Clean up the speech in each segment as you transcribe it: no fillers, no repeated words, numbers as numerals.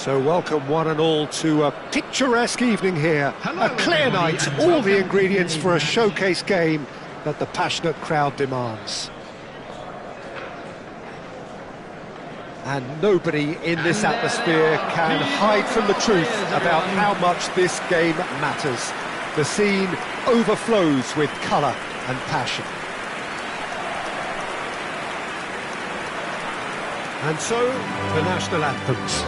So welcome one and all to a picturesque evening here. Hello, a clear night, all the ingredients for a showcase game that the passionate crowd demands. And nobody in this atmosphere can hide from the truth about how much this game matters. The scene overflows with colour and passion. And so, the national anthems.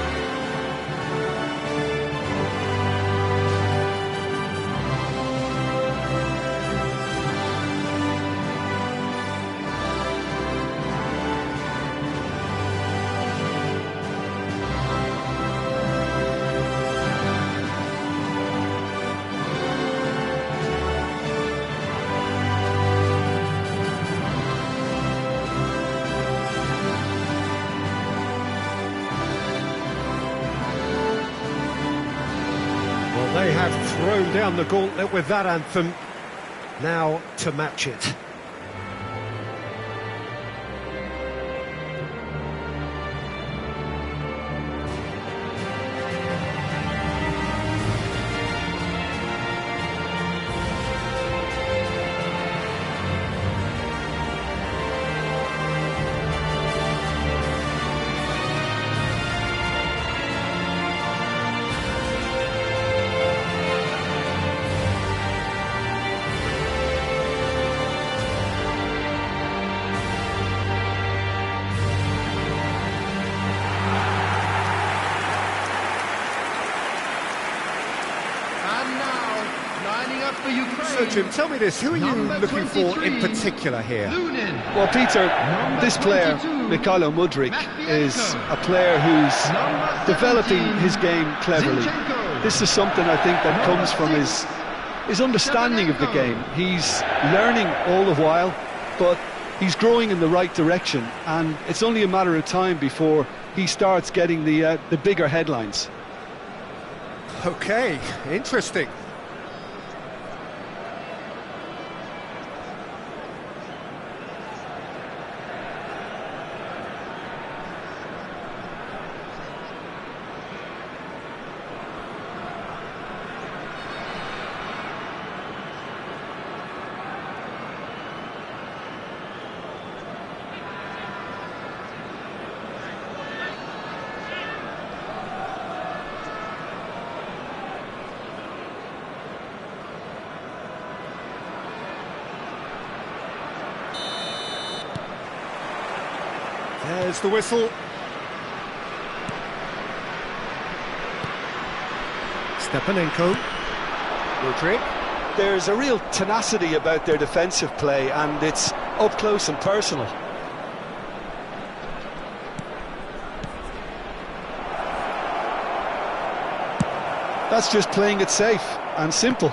They have thrown down the gauntlet with that anthem. Now to match it. So, Jim, tell me this, who are you looking for in particular here? Well, Peter, this player, Mikhailo Mudryk, is a player who's developing his game cleverly. This is something I think that comes from his understanding of the game. He's learning all the while, but he's growing in the right direction, and it's only a matter of time before he starts getting the bigger headlines. Okay, interesting. There's the whistle. Stepanenko. Mudryk. There's a real tenacity about their defensive play, and it's up close and personal. That's just playing it safe and simple.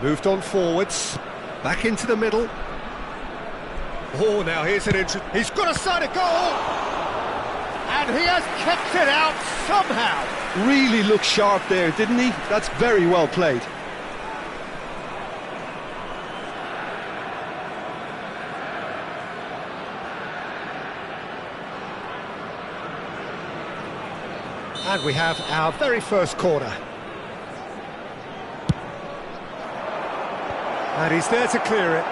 Moved on forwards. Back into the middle. Oh, now here's an interest. He's got a side of goal! And he has kept it out somehow. Really looked sharp there, didn't he? That's very well played. And we have our very first corner. And he's there to clear it.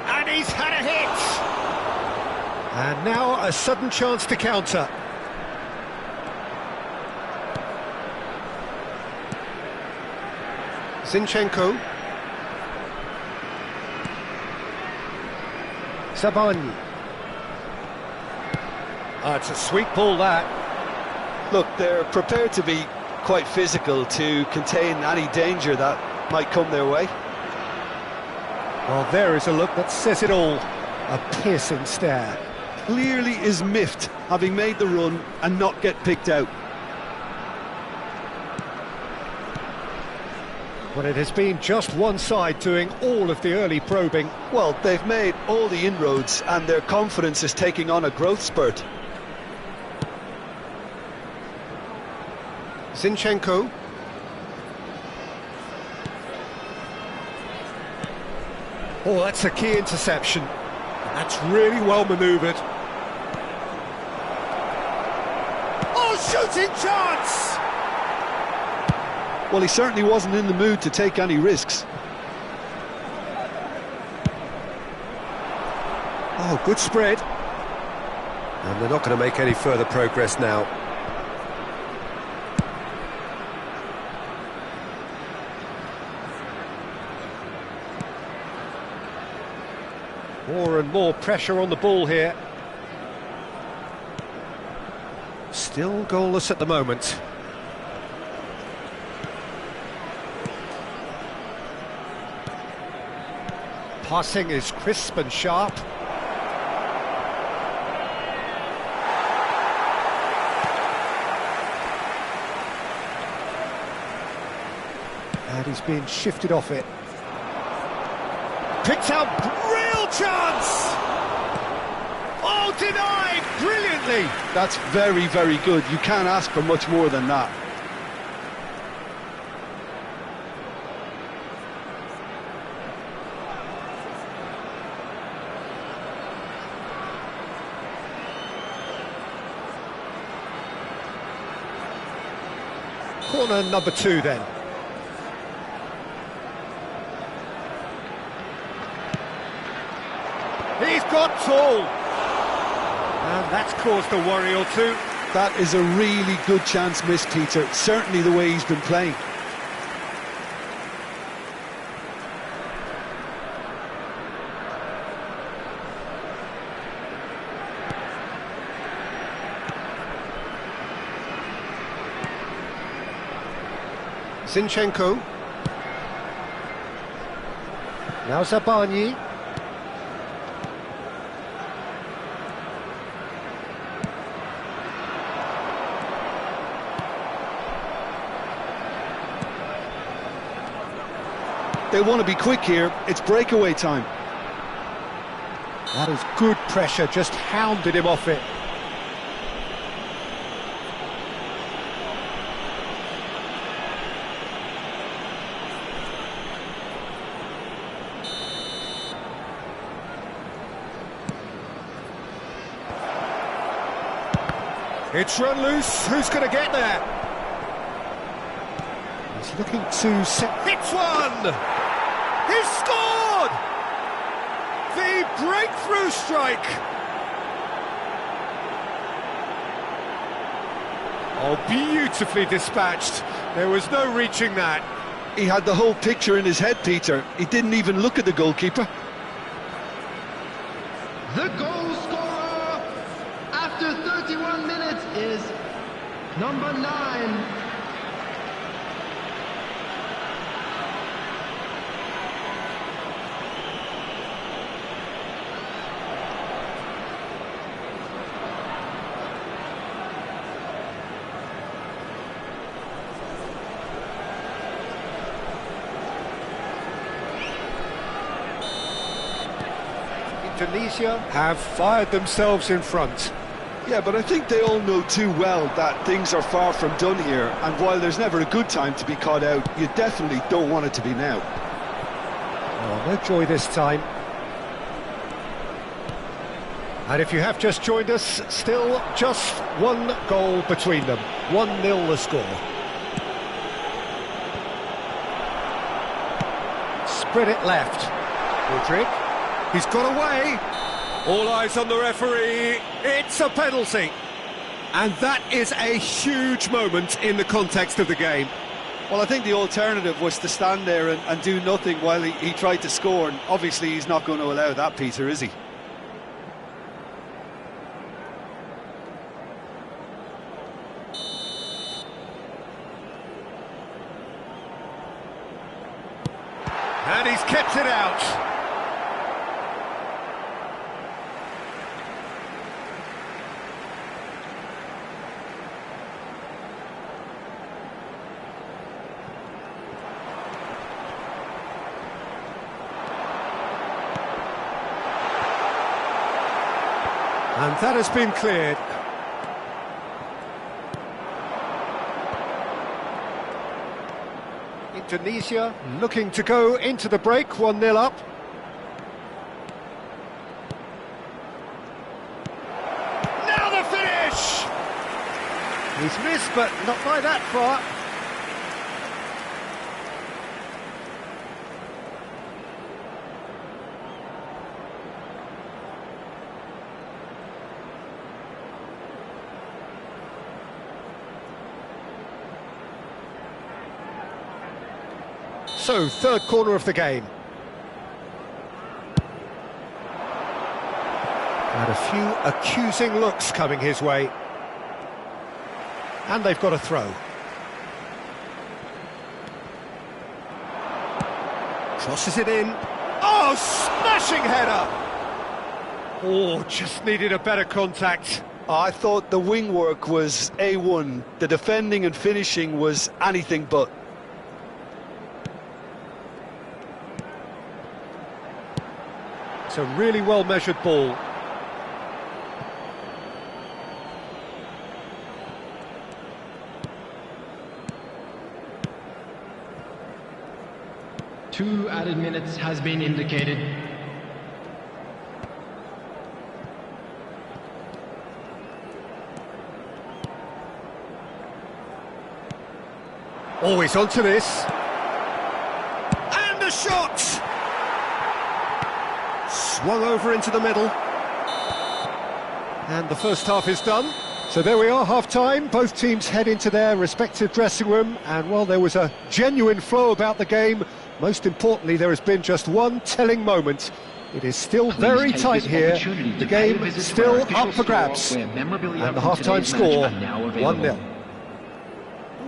And he's had a hit! And now a sudden chance to counter. Zinchenko. Sabani. It's a sweet ball, that. Look, they're prepared to be quite physical to contain any danger that might come their way. Well, there is a look that says it all. A piercing stare. Clearly is miffed, having made the run and not get picked out. Well, it has been just one side doing all of the early probing. Well, they've made all the inroads and their confidence is taking on a growth spurt. Zinchenko. Oh, that's a key interception. That's really well manoeuvred. shooting chance! Well, he certainly wasn't in the mood to take any risks. Oh, good spread. And they're not going to make any further progress now. More and more pressure on the ball here. Still goalless at the moment. Passing is crisp and sharp. And he's being shifted off it. Picked out, real chance! Oh, denied, brilliantly! That's very, very good. You can't ask for much more than that. Corner number 2 then. He's got tall. And that's caused a worry or two. That is a really good chance missed, Peter. Certainly the way he's been playing. Zinchenko. Now Zabani. They want to be quick here. It's breakaway time. That is good pressure, just hounded him off it. It's run loose, who's going to get there? He's looking to set... Hits one! He's scored! The breakthrough strike! Oh, beautifully dispatched. There was no reaching that. He had the whole picture in his head, Peter. He didn't even look at the goalkeeper. The goal scorer after 31 minutes is number 9. Indonesia have fired themselves in front. Yeah, but I think they all know too well that things are far from done here, and while there's never a good time to be caught out, you definitely don't want it to be now. Oh, no joy this time. And if you have just joined us, still just one goal between them. 1-0 the score. Spread it left. Rodrigue. He's got away. All eyes on the referee. It's a penalty. And that is a huge moment in the context of the game. Well, I think the alternative was to stand there and do nothing while he tried to score, and obviously he's not going to allow that, Peter, is he? And he's kept it out. And that has been cleared. Indonesia looking to go into the break, 1-0 up. Now the finish! He's missed, but not by that far. So, third corner of the game. And a few accusing looks coming his way. And they've got a throw. Crosses it in. Oh, smashing header! Oh, just needed a better contact. I thought the wing work was A1. The defending and finishing was anything but. It's a really well-measured ball. Two added minutes has been indicated. Always onto this. And a shot! Swung over into the middle. And the first half is done. So there we are, half-time. Both teams head into their respective dressing room. And while there was a genuine flow about the game, most importantly, there has been just one telling moment. It is still very tight here. The game is still up for grabs. And the half-time score, 1-0.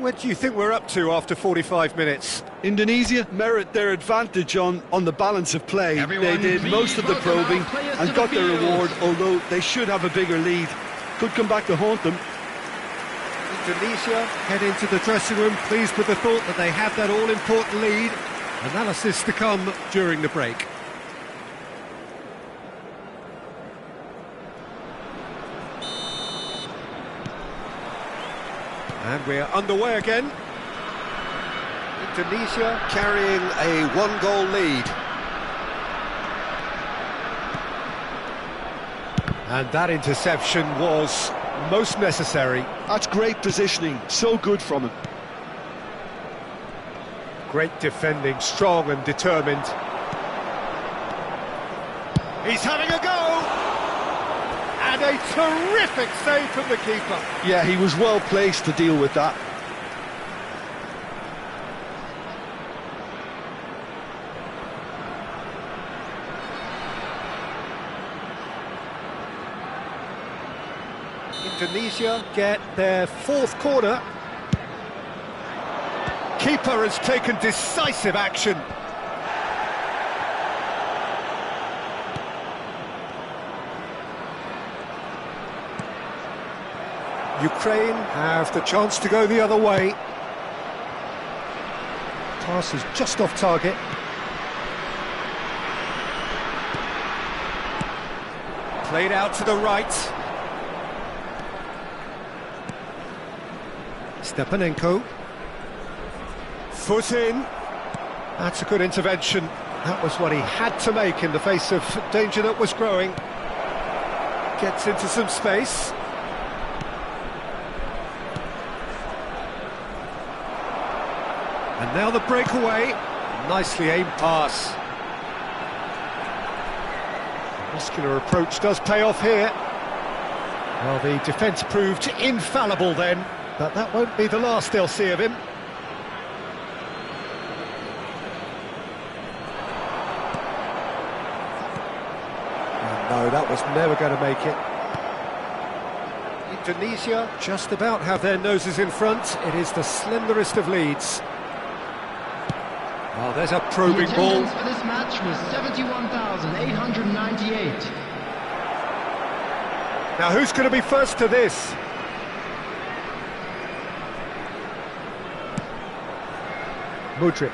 Where do you think we're up to after 45 minutes? Indonesia merit their advantage on the balance of play. They did most of the probing and got their reward, although they should have a bigger lead. Could come back to haunt them. Indonesia head into the dressing room pleased with the thought that they have that all-important lead. Analysis to come during the break. And we're underway again. Indonesia carrying a one-goal lead. And that interception was most necessary. That's great positioning, so good from him. Great defending, strong and determined. He's having a go! And a terrific save from the keeper. Yeah, he was well placed to deal with that. Indonesia get their fourth corner. Keeper has taken decisive action. Ukraine have the chance to go the other way. Pass is just off target. Played out to the right. Stepanenko. Foot in. That's a good intervention. That was what he had to make in the face of danger that was growing. Gets into some space. And now the breakaway. Nicely aimed pass. Muscular approach does pay off here. Well, the defence proved infallible then, but that won't be the last they'll see of him. No, that was never going to make it. Indonesia just about have their noses in front. It is the slenderest of leads. Oh, there's a probing ball. The attendance for this match was 71,898. Now, who's going to be first to this? Mudryk.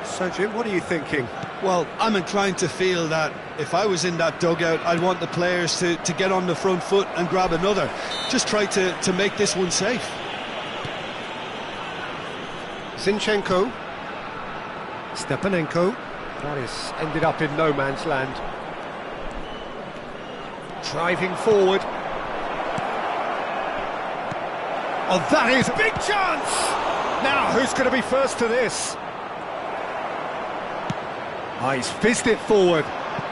So, Jim, what are you thinking? Well, I'm inclined to feel that if I was in that dugout, I'd want the players to get on the front foot and grab another. Just try to make this one safe. Zinchenko. Stepanenko. That is ended up in no man's land. Driving forward. Oh, that is a big chance! Now, who's going to be first to this? Oh, he's fizzed it forward.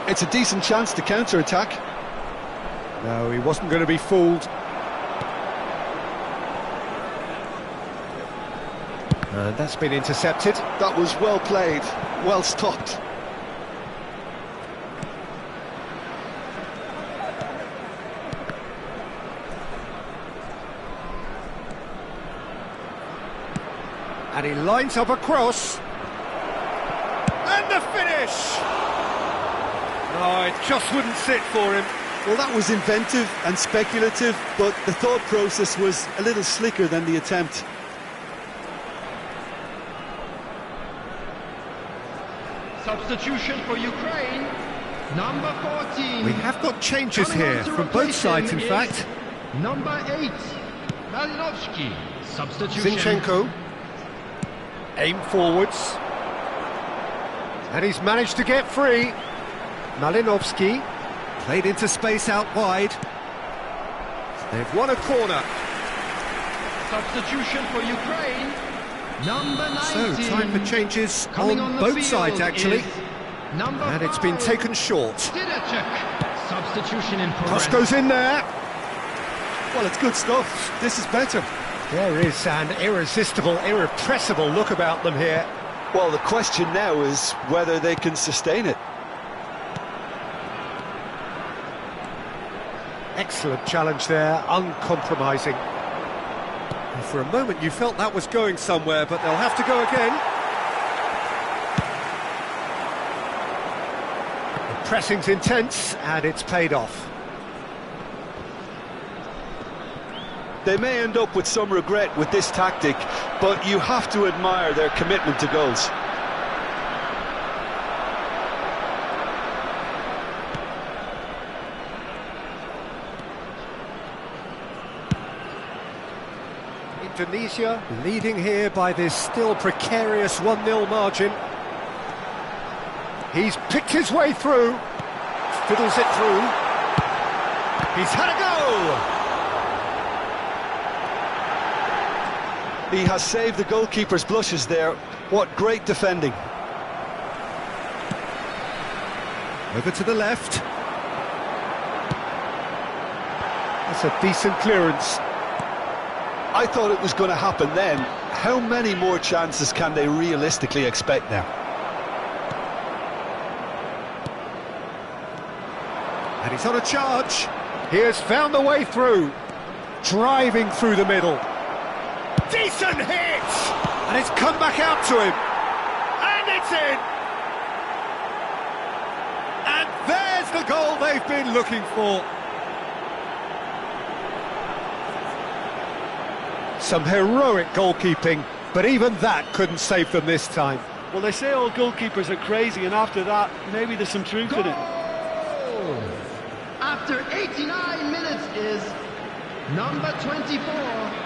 It's a decent chance to counter-attack. No, he wasn't going to be fooled. And that's been intercepted. That was well played, well stopped. And he lines up a cross. And the finish! Oh, it just wouldn't sit for him. Well, that was inventive and speculative, but the thought process was a little slicker than the attempt. Substitution for Ukraine, number 14. We have got changes here from both sides, in fact. Number 8, Malinovsky. Substitution. Zinchenko. Aim forwards. And he's managed to get free. Malinovsky played into space out wide. They've won a corner. Substitution for Ukraine, number 19. So, time for changes Coming on the both field sides, actually. is number And it's been 5, taken short. Didacek. Substitution in progress. Cross goes in there. Well, it's good stuff. This is better. There is an irresistible, irrepressible look about them here. Well, the question now is whether they can sustain it. Excellent challenge there, uncompromising. And for a moment you felt that was going somewhere, but they'll have to go again. The pressing's intense, and it's paid off. They may end up with some regret with this tactic, but you have to admire their commitment to goals. Indonesia leading here by this still precarious 1-0 margin. He's picked his way through, fiddles it through. He's had a go! He has saved the goalkeeper's blushes there. What great defending. Over to the left. That's a decent clearance. I thought it was going to happen then. How many more chances can they realistically expect now? And he's on a charge. He has found the way through. Driving through the middle. Decent hit! And it's come back out to him. And it's in! And there's the goal they've been looking for. Some heroic goalkeeping, but even that couldn't save them this time. Well, they say all goalkeepers are crazy, and after that, maybe there's some truth in it. After 89 minutes is number 24.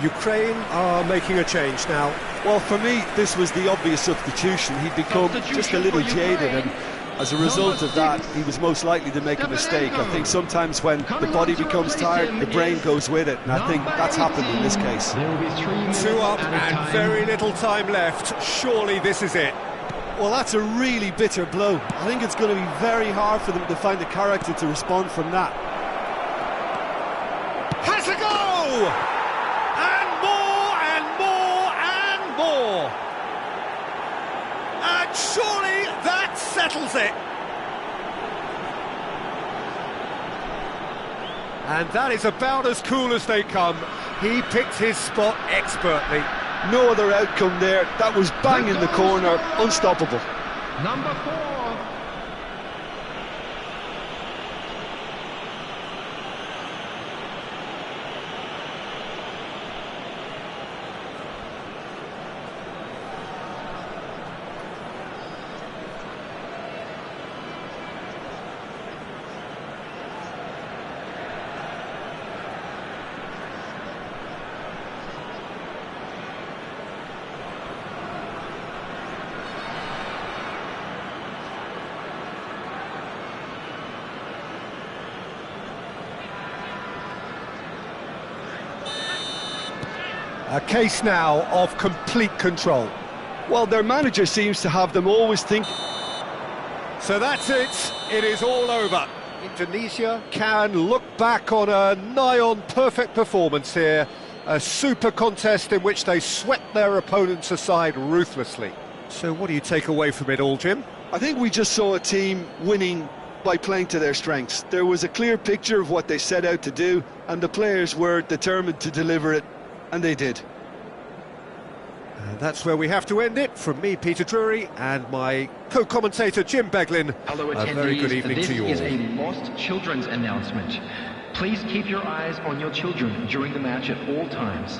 Ukraine are making a change now. Well, for me, this was the obvious substitution. He'd become just a little jaded, and as a result of that, he was most likely to make a mistake. I think sometimes when the body becomes tired, the brain goes with it, and I think that's happened in this case. 2 up and very little time left. Surely this is it. Well, that's a really bitter blow. I think it's going to be very hard for them to find the character to respond from that. Has a go! And more and more and more. And surely that settles it. And that is about as cool as they come. He picked his spot expertly. No other outcome there. That was bang in the corner, unstoppable. Number 4. A case now of complete control. Well, their manager seems to have them always think. So that's it. It is all over. Indonesia can look back on a nigh-on perfect performance here. A super contest in which they swept their opponents aside ruthlessly. So what do you take away from it all, Jim? I think we just saw a team winning by playing to their strengths. There was a clear picture of what they set out to do, and the players were determined to deliver it, and they did. And that's where we have to end it. From me, Peter Drury, and my co-commentator, Jim Beglin. Hello, a very good evening to you all. This is a lost children's announcement. Please keep your eyes on your children during the match at all times.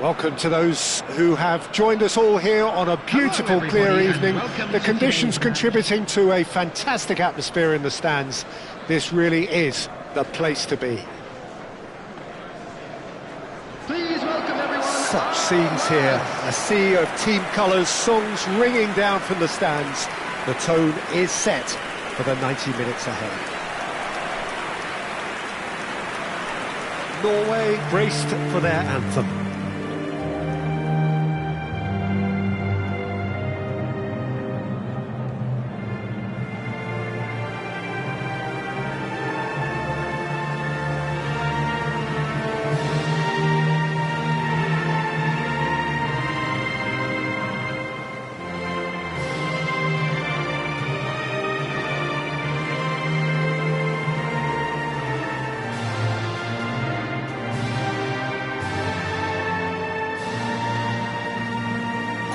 Welcome to those who have joined us all here on a beautiful, clear evening. The conditions contributing to a fantastic atmosphere in the stands. This really is the place to be. Please welcome everyone. Such scenes here, a sea of team colours, songs ringing down from the stands. The tone is set for the 90 minutes ahead. Norway braced for their anthem.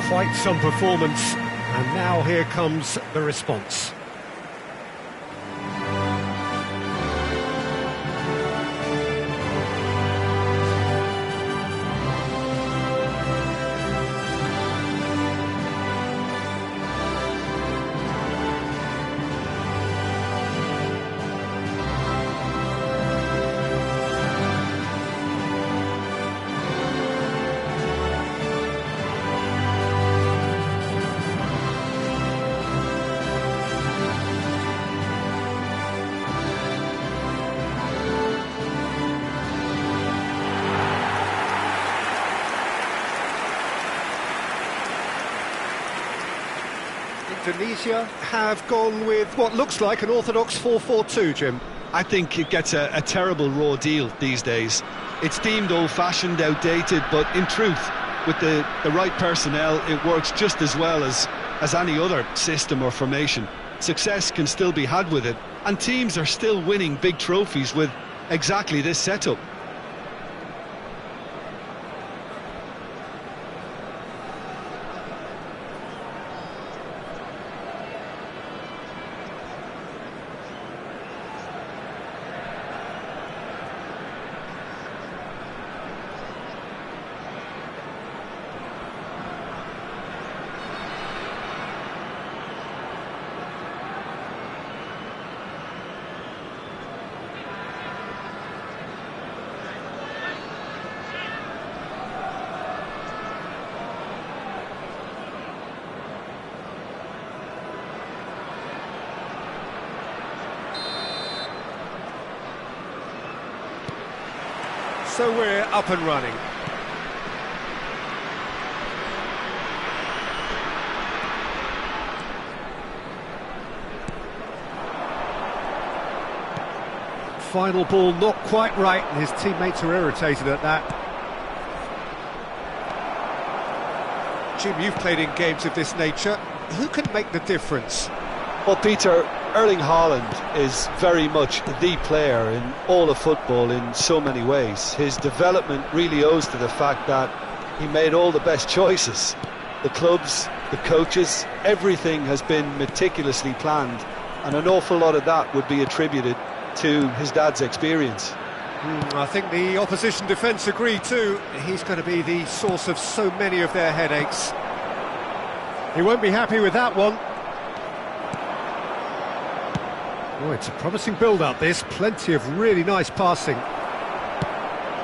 Quite some performance, and now here comes the response. Indonesia have gone with what looks like an orthodox 4-4-2, Jim. I think it gets a terrible raw deal these days. It's deemed old-fashioned, outdated, but in truth, with the right personnel, it works just as well as any other system or formation. Success can still be had with it, and teams are still winning big trophies with exactly this setup. So we're up and running. Final ball not quite right, and his teammates are irritated at that. Jim, you've played in games of this nature. Who can make the difference? Well, Peter, Erling Haaland is very much the player in all of football in so many ways. His development really owes to the fact that he made all the best choices. The clubs, the coaches, everything has been meticulously planned, and an awful lot of that would be attributed to his dad's experience. I think the opposition defence agree too. He's going to be the source of so many of their headaches. He won't be happy with that one. Oh, it's a promising build-up, this. Plenty of really nice passing.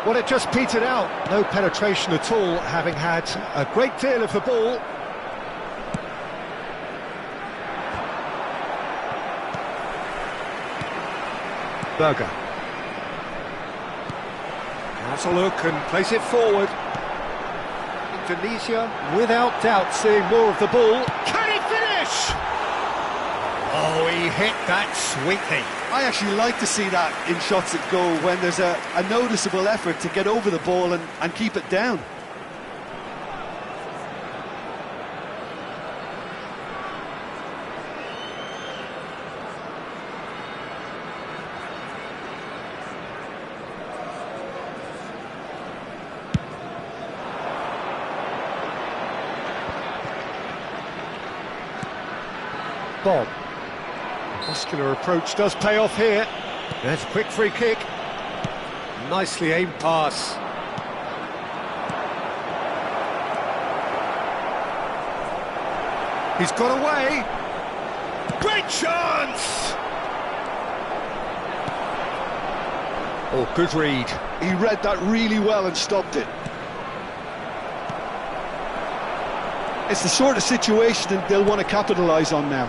Well, it just petered out. No penetration at all, having had a great deal of the ball. Berger. Has a look and place it forward. Indonesia, without doubt, seeing more of the ball. Can he finish? Oh, he hit that sweetly. I actually like to see that in shots at goal, when there's a noticeable effort to get over the ball and keep it down. Bob. Muscular approach does pay off here. There's a quick free kick. Nicely aimed pass. He's got away. Great chance! Oh, good read. He read that really well and stopped it. It's the sort of situation that they'll want to capitalise on now.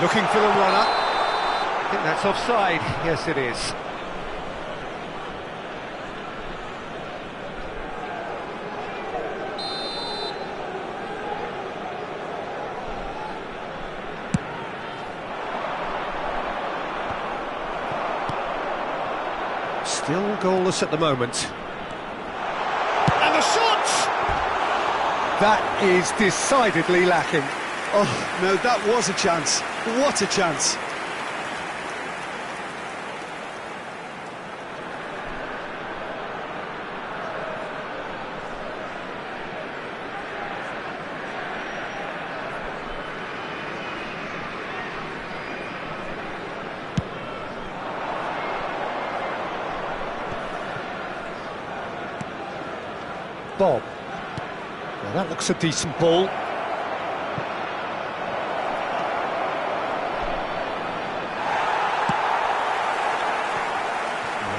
Looking for the runner. I think that's offside. Yes, it is. Still goalless at the moment. And the shot! That is decidedly lacking. Oh, no, that was a chance. What a chance. Bob. Well, that looks a decent ball. Well,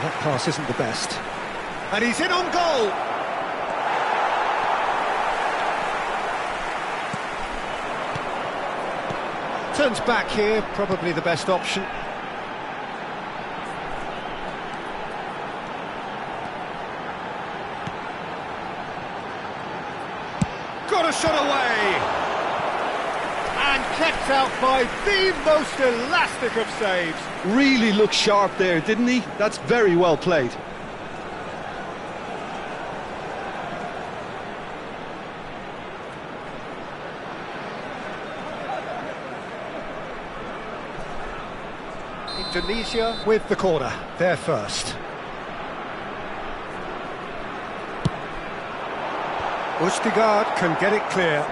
that pass isn't the best. And he's in on goal! Turns back here, probably the best option. Got a shot away! And kept out by the most elastic of saves. Really looked sharp there, didn't he? That's very well played. Indonesia with the corner, they're first. Ustigard can get it clear.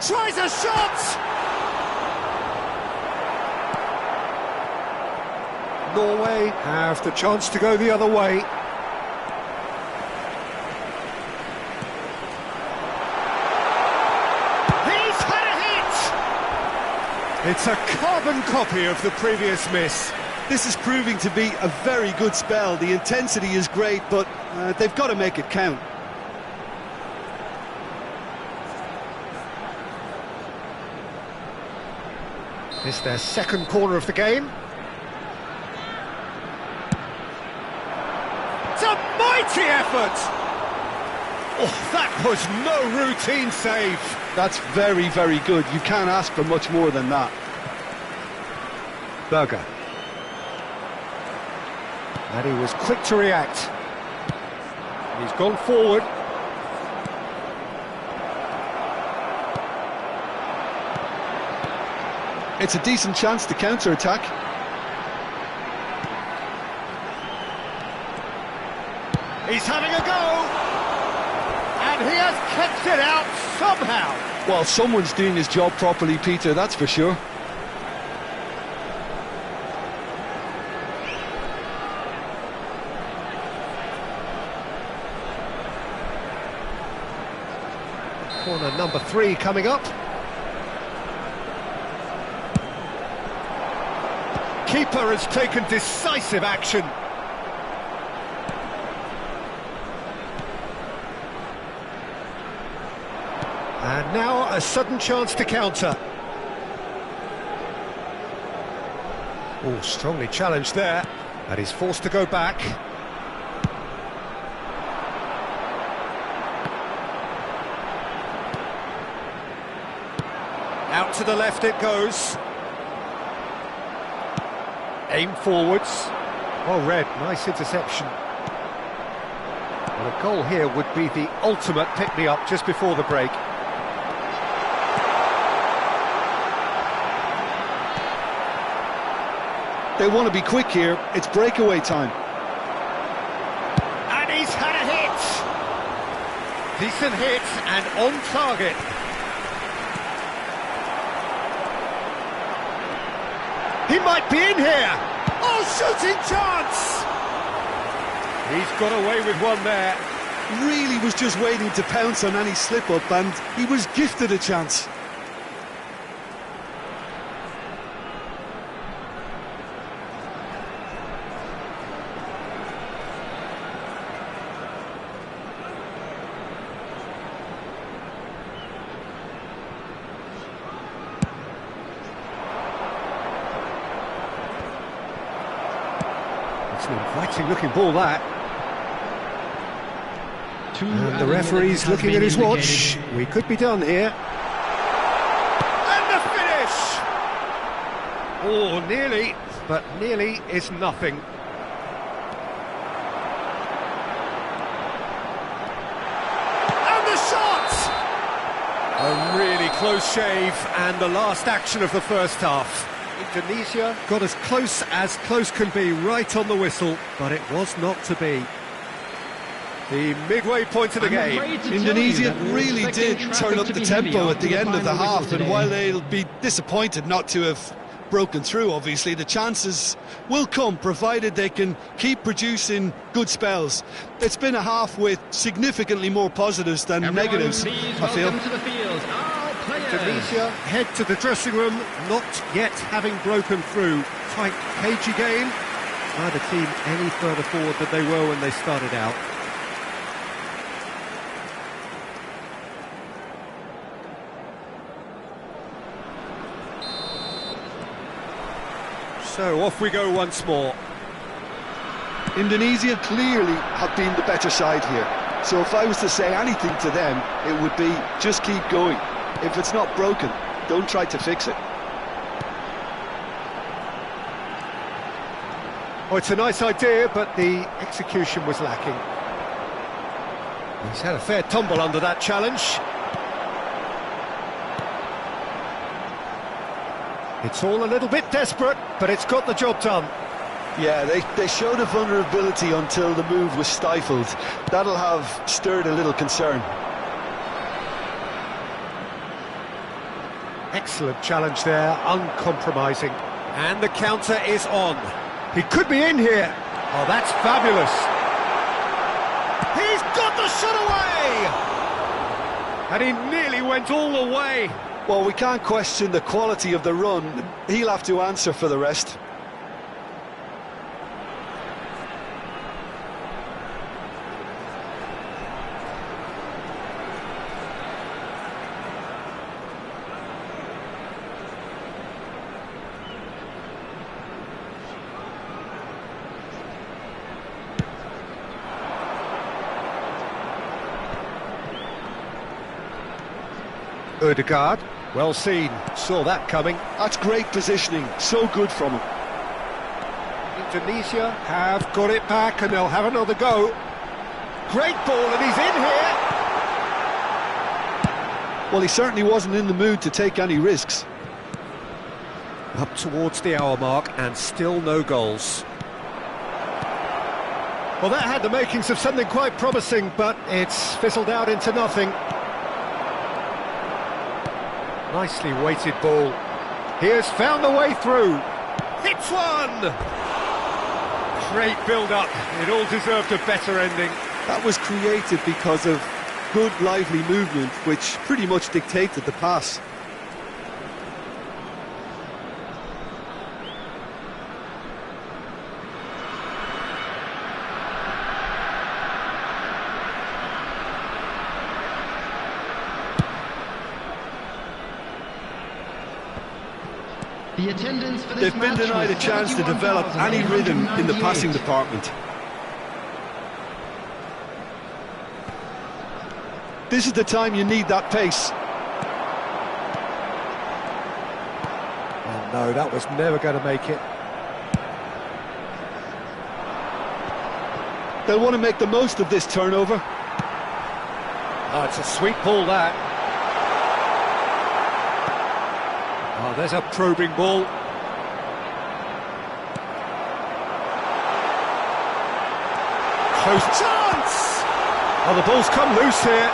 Tries a shot! Norway have the chance to go the other way. He's had a hit! It's a carbon copy of the previous miss. This is proving to be a very good spell. The intensity is great, but they've got to make it count. It's their second corner of the game. It's a mighty effort! Oh, that was no routine save. That's very, very good. You can't ask for much more than that. Berger. And he was quick to react. He's gone forward. It's a decent chance to counter-attack. He's having a go! And he has kept it out somehow! Well, someone's doing his job properly, Peter, that's for sure. Corner number 3 coming up. Keeper has taken decisive action. And now a sudden chance to counter. Oh, strongly challenged there. And he's forced to go back. Out to the left it goes. Aim forwards. Well read, nice interception. Well, a goal here would be the ultimate pick-me-up just before the break. They want to be quick here, it's breakaway time. And he's had a hit! Decent hit and on target. He might be in here! Oh, shooting chance! He's got away with one there. really was just waiting to pounce on any slip-up, and he was gifted a chance. It's an inviting looking ball, that. And the referee's looking at his watch. We could be done here. And the finish! Oh, nearly, but nearly is nothing. And the shot! A really close shave, and the last action of the first half. Indonesia got as close can be, right on the whistle, but it was not to be. The midway point of the game. Indonesia really did turn up the tempo at the end of the half, and while they'll be disappointed not to have broken through, obviously, the chances will come, provided they can keep producing good spells. It's been a half with significantly more positives than negatives, I feel. Indonesia head to the dressing room, not yet having broken through. Tight, cagey game. Neither team any further forward than they were when they started out. So off we go once more. Indonesia clearly have been the better side here. So if I was to say anything to them, it would be just keep going. If it's not broken, don't try to fix it. Oh, it's a nice idea, but the execution was lacking. He's had a fair tumble under that challenge. It's all a little bit desperate, but it's got the job done. Yeah, they showed a vulnerability until the move was stifled. That'll have stirred a little concern. Excellent challenge there, uncompromising. And the counter is on. He could be in here. Oh, that's fabulous. He's got the shot away! And he nearly went all the way. Well, we can't question the quality of the run. He'll have to answer for the rest. Odegaard, well seen, saw that coming. That's great positioning, so good from him. Indonesia have got it back and they'll have another go. Great ball and he's in here. Well, he certainly wasn't in the mood to take any risks. Up towards the hour mark and still no goals. Well, that had the makings of something quite promising, but it's fizzled out into nothing. Nicely weighted ball. He has found the way through. Hits one! Great build-up. It all deserved a better ending. That was created because of good, lively movement, which pretty much dictated the pass. They've been denied a chance to develop any rhythm in the passing department. This is the time you need that pace. Oh no, that was never going to make it. They'll want to make the most of this turnover. Oh, it's a sweet ball, that. Oh, there's a probing ball. Close chance! Oh, the ball's come loose here.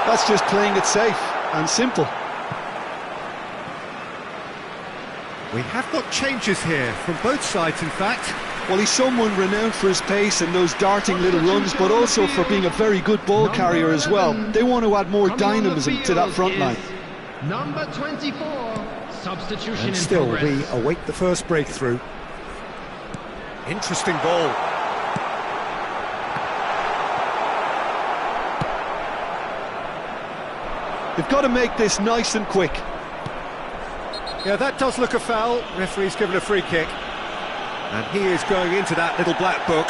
That's just playing it safe and simple. We have got changes here from both sides, in fact. Well, he's someone renowned for his pace and those darting little runs, but also for being a very good ball carrier as well. They want to add more dynamism to that front line. Number 24, substitution And still we await the first breakthrough. Interesting ball. They've got to make this nice and quick. Yeah, that does look a foul. Referee's given a free kick. And he is going into that little black book.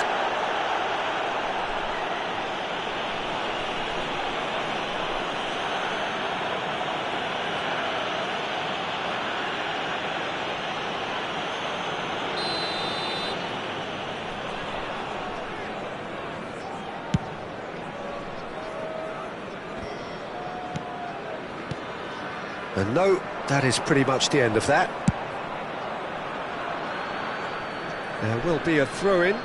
And no, that is pretty much the end of that. There will be a throw-in.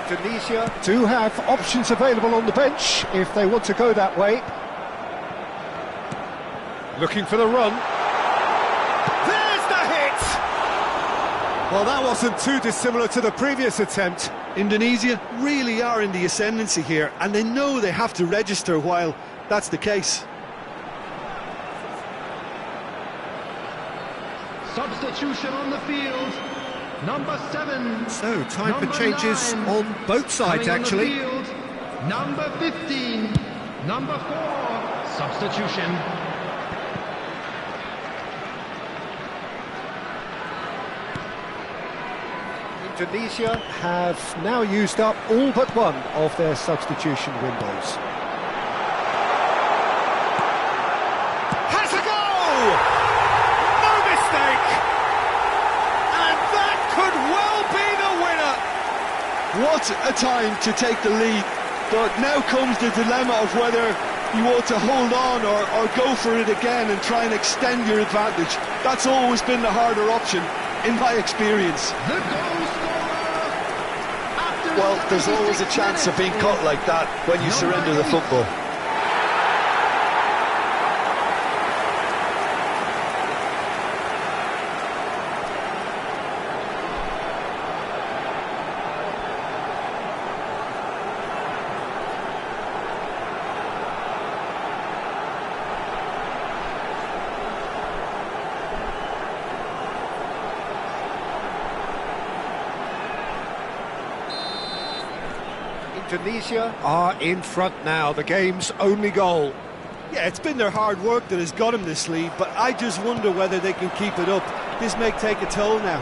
Indonesia do have options available on the bench if they want to go that way. Looking for the run. There's the hit! Well, that wasn't too dissimilar to the previous attempt. Indonesia really are in the ascendancy here, and they know they have to register while that's the case. substitution on the field. Number 7. So, time for changes on both sides, actually. Number 15. Number 4. Substitution. Indonesia have now used up all but one of their substitution windows. Has a goal! No mistake! And that could well be the winner! What a time to take the lead, but now comes the dilemma of whether you ought to hold on or go for it again and try and extend your advantage. That's always been the harder option, in my experience. The goal scorer. Well, there's always a chance of being caught like that when you surrender the football. Indonesia are in front now, the game's only goal. Yeah, it's been their hard work that has got them this lead, but I just wonder whether they can keep it up. This may take a toll now.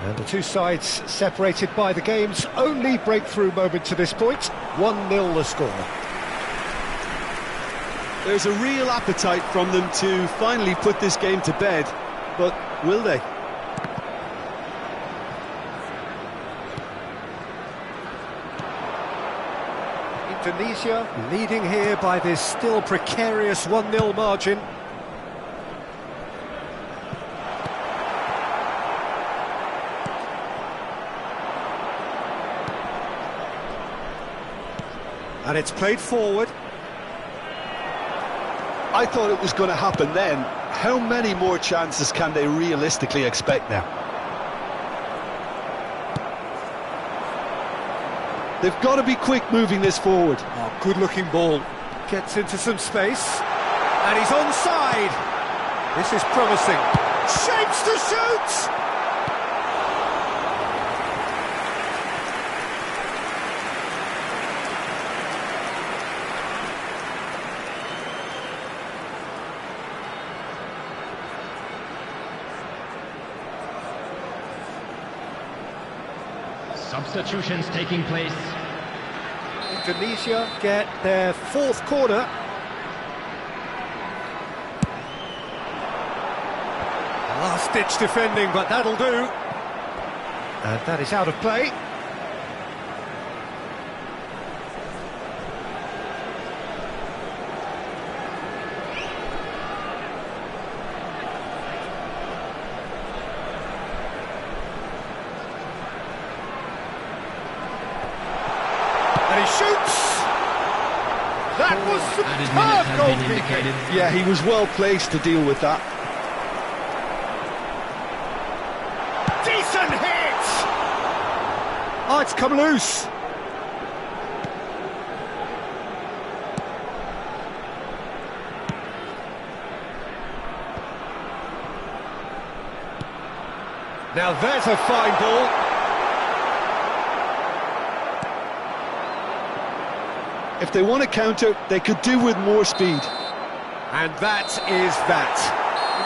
And the two sides separated by the game's only breakthrough moment to this point. 1-0 the score. There's a real appetite from them to finally put this game to bed, but will they? Indonesia leading here by this still precarious 1-0 margin. And it's played forward. I thought it was going to happen then. How many more chances can they realistically expect now? They've got to be quick moving this forward. Oh, good-looking ball. Gets into some space. And he's onside. This is promising. Shapes to shoot! Substitutions taking place. Indonesia get their fourth corner. Last-ditch defending, but that'll do. And that is out of play. And he shoots! That was superb goalkeeping! Yeah, he was well placed to deal with that. Decent hit! Oh, it's come loose. Now there's a fine ball. If they want to counter, they could do with more speed. And that is that.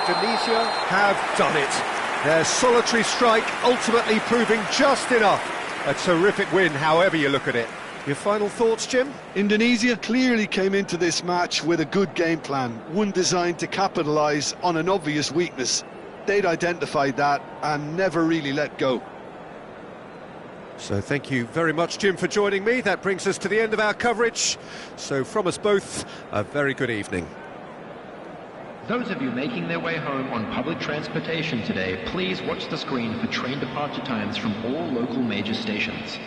Indonesia have done it. Their solitary strike ultimately proving just enough. A terrific win, however you look at it. Your final thoughts, Jim? Indonesia clearly came into this match with a good game plan, one designed to capitalise on an obvious weakness. They'd identified that and never really let go. So thank you very much, Jim, for joining me. That brings us to the end of our coverage. So from us both, a very good evening. Those of you making their way home on public transportation today, please watch the screen for train departure times from all local major stations.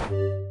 Sosial.